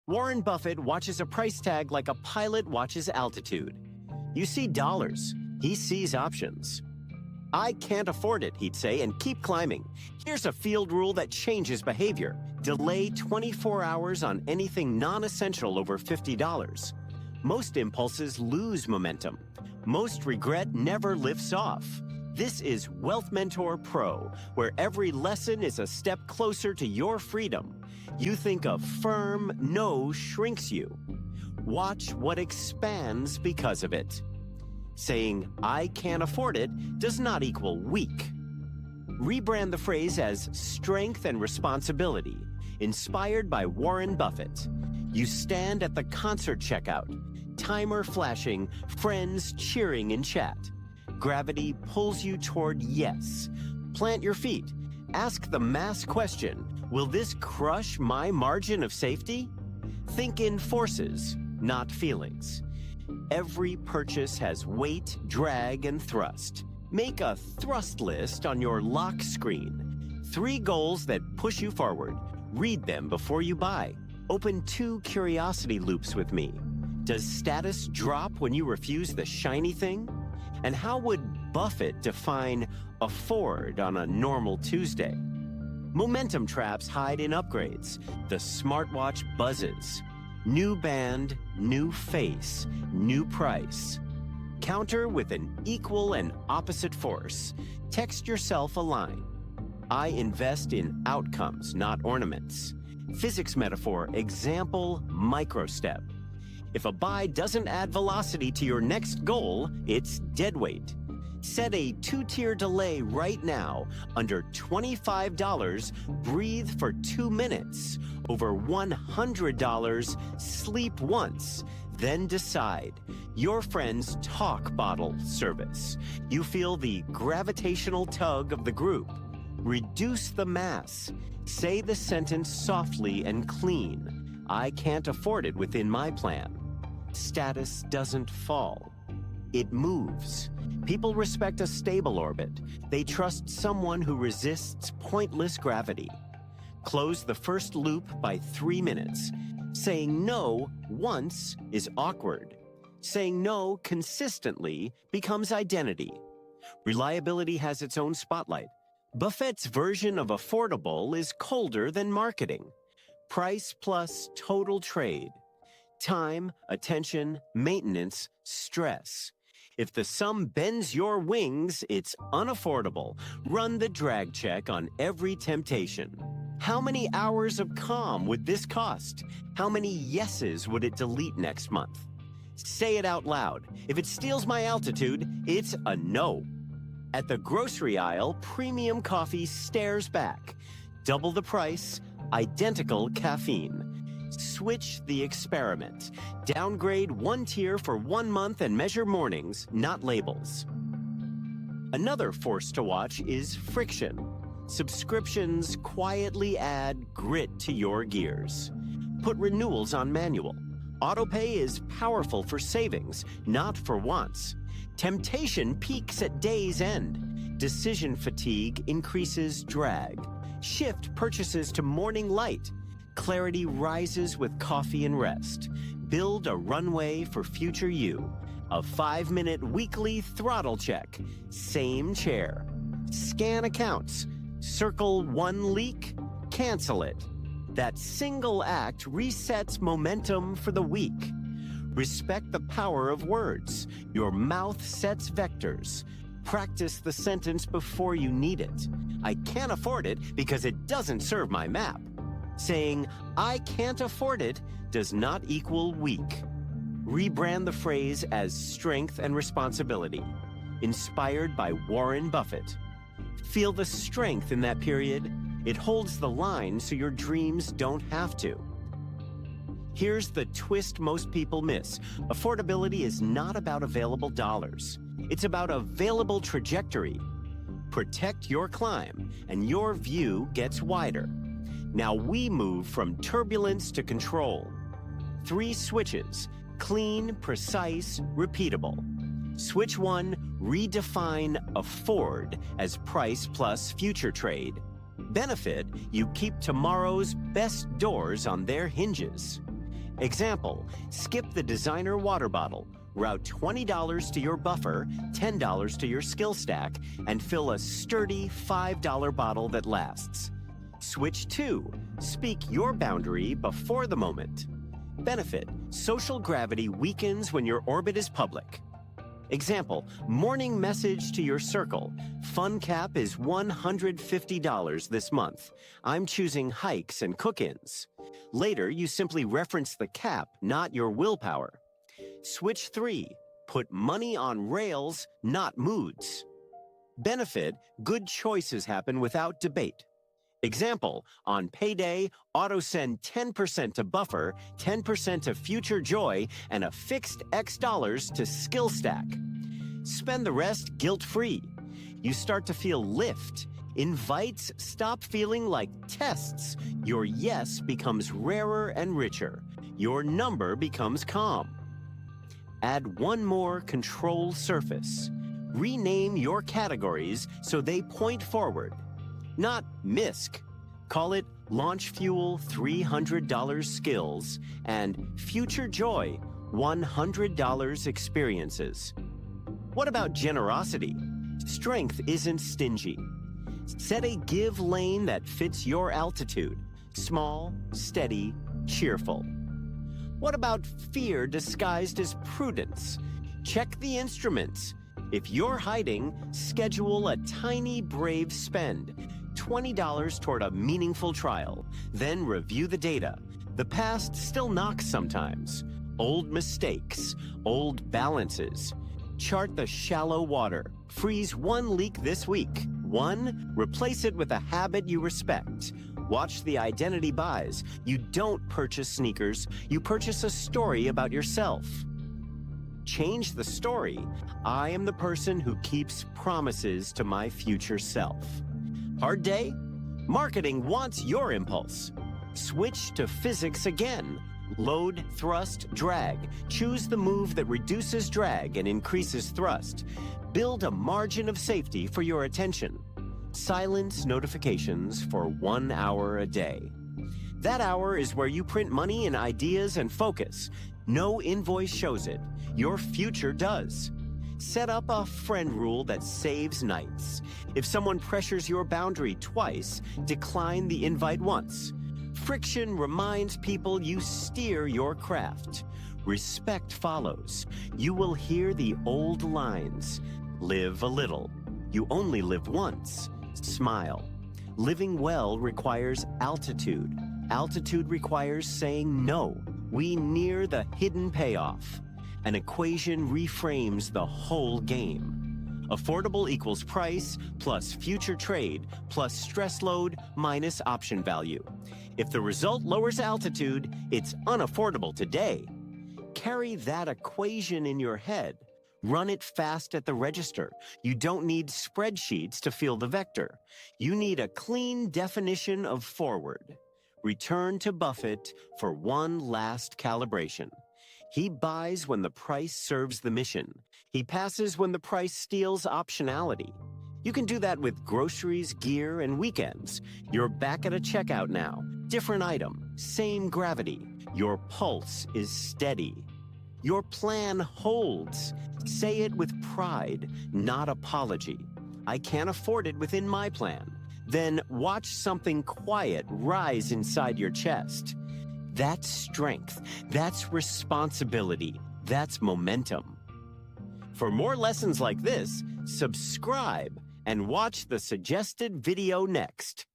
Warren Buffett watches a price tag like a pilot watches altitude. You see dollars, he sees options. I can't afford it, he'd say, and keep climbing. Here's a field rule that changes behavior. Delay 24 hours on anything non-essential over $50. Most impulses lose momentum. Most regret never lifts off. This is Wealth Mentor Pro, where every lesson is a step closer to your freedom. You think a firm no shrinks you. Watch what expands because of it. Saying, I can't afford it, does not equal weak. Rebrand the phrase as strength and responsibility, inspired by Warren Buffett. You stand at the concert checkout, timer flashing, friends cheering in chat. Gravity pulls you toward yes. Plant your feet. Ask the mass question, will this crush my margin of safety? Think in forces, not feelings. Every purchase has weight, drag, and thrust. Make a thrust list on your lock screen. 3 goals that push you forward. Read them before you buy. Open 2 curiosity loops with me. Does status drop when you refuse the shiny thing? And how would Buffett define afford on a normal Tuesday? Momentum traps hide in upgrades. The smartwatch buzzes. New band, new face, new price. Counter with an equal and opposite force. Text yourself a line. I invest in outcomes, not ornaments. Physics metaphor, example, microstep. If a buy doesn't add velocity to your next goal, it's deadweight. Set a 2-tier delay right now. Under $25, breathe for 2 minutes. Over $100, sleep once. Then decide. Your friend's talk bottle service. You feel the gravitational tug of the group. Reduce the mass. Say the sentence softly and clean. I can't afford it within my plan. Status doesn't fall. It moves. People respect a stable orbit. They trust someone who resists pointless gravity. Close the first loop by 3 minutes. Saying no once is awkward. Saying no consistently becomes identity. Reliability has its own spotlight. Buffett's version of affordable is colder than marketing. Price plus total trade. Time, attention, maintenance, stress. If the sum bends your wings, it's unaffordable. Run the drag check on every temptation. How many hours of calm would this cost? How many yeses would it delete next month? Say it out loud. If it steals my altitude, it's a no. At the grocery aisle, premium coffee stares back. Double the price, identical caffeine. Switch the experiment. Downgrade 1 tier for 1 month and measure mornings, not labels. Another force to watch is friction. Subscriptions quietly add grit to your gears. Put renewals on manual. Autopay is powerful for savings, not for wants. Temptation peaks at day's end. Decision fatigue increases drag. Shift purchases to morning light. Clarity rises with coffee and rest. Build a runway for future you. A 5-minute weekly throttle check. Same chair. Scan accounts. Circle 1 leak. Cancel it. That single act resets momentum for the week. Respect the power of words. Your mouth sets vectors. Practice the sentence before you need it. I can't afford it because it doesn't serve my map. Saying, I can't afford it does not equal weak. Rebrand the phrase as strength and responsibility. Inspired by Warren Buffett. Feel the strength in that period. It holds the line so your dreams don't have to. Here's the twist most people miss. Affordability is not about available dollars. It's about available trajectory. Protect your climb, and your view gets wider. Now we move from turbulence to control. 3 switches: clean, precise, repeatable. Switch 1, redefine afford as price plus future trade. Benefit, you keep tomorrow's best doors on their hinges. Example, skip the designer water bottle, route $20 to your buffer, $10 to your skill stack, and fill a sturdy $5 bottle that lasts. Switch 2, speak your boundary before the moment. Benefit, social gravity weakens when your orbit is public. Example, morning message to your circle. Fun cap is $150 this month. I'm choosing hikes and cook-ins. Later, you simply reference the cap, not your willpower. Switch 3, put money on rails, not moods. Benefit, good choices happen without debate. Example, on payday, auto-send 10% to buffer, 10% to future joy, and a fixed X dollars to skill stack. Spend the rest guilt-free. You start to feel lift. Invites stop feeling like tests. Your yes becomes rarer and richer. Your number becomes calm. Add one more control surface. Rename your categories so they point forward. Not MISC. Call it Launch Fuel $300 Skills and Future Joy $100 Experiences. What about generosity? Strength isn't stingy. Set a give lane that fits your altitude. Small, steady, cheerful. What about fear disguised as prudence? Check the instruments. If you're hiding, schedule a tiny brave spend. $20 toward a meaningful trial. Then review the data. The past still knocks sometimes. Old mistakes, old balances. Chart the shallow water. Freeze one leak this week. One, replace it with a habit you respect. Watch the identity buys. You don't purchase sneakers, you purchase a story about yourself. Change the story. I am the person who keeps promises to my future self. Hard day? Marketing wants your impulse. Switch to physics again. Load, thrust, drag. Choose the move that reduces drag and increases thrust. Build a margin of safety for your attention. Silence notifications for 1 hour a day. That hour is where you print money and ideas and focus. No invoice shows it. Your future does. Set up a friend rule that saves nights. If someone pressures your boundary twice, decline the invite once. Friction reminds people you steer your craft. Respect follows. You will hear the old lines. Live a little. You only live once. Smile. Living well requires altitude. Altitude requires saying no. We near the hidden payoff. An equation reframes the whole game. Affordable equals price plus future trade plus stress load minus option value. If the result lowers altitude, it's unaffordable today. Carry that equation in your head. Run it fast at the register. You don't need spreadsheets to feel the vector. You need a clean definition of forward. Return to Buffett for one last calibration. He buys when the price serves the mission. He passes when the price steals optionality. You can do that with groceries, gear, and weekends. You're back at a checkout now. Different item, same gravity. Your pulse is steady. Your plan holds. Say it with pride, not apology. I can't afford it within my plan. Then watch something quiet rise inside your chest. That's strength. That's responsibility. That's momentum. For more lessons like this, subscribe and watch the suggested video next.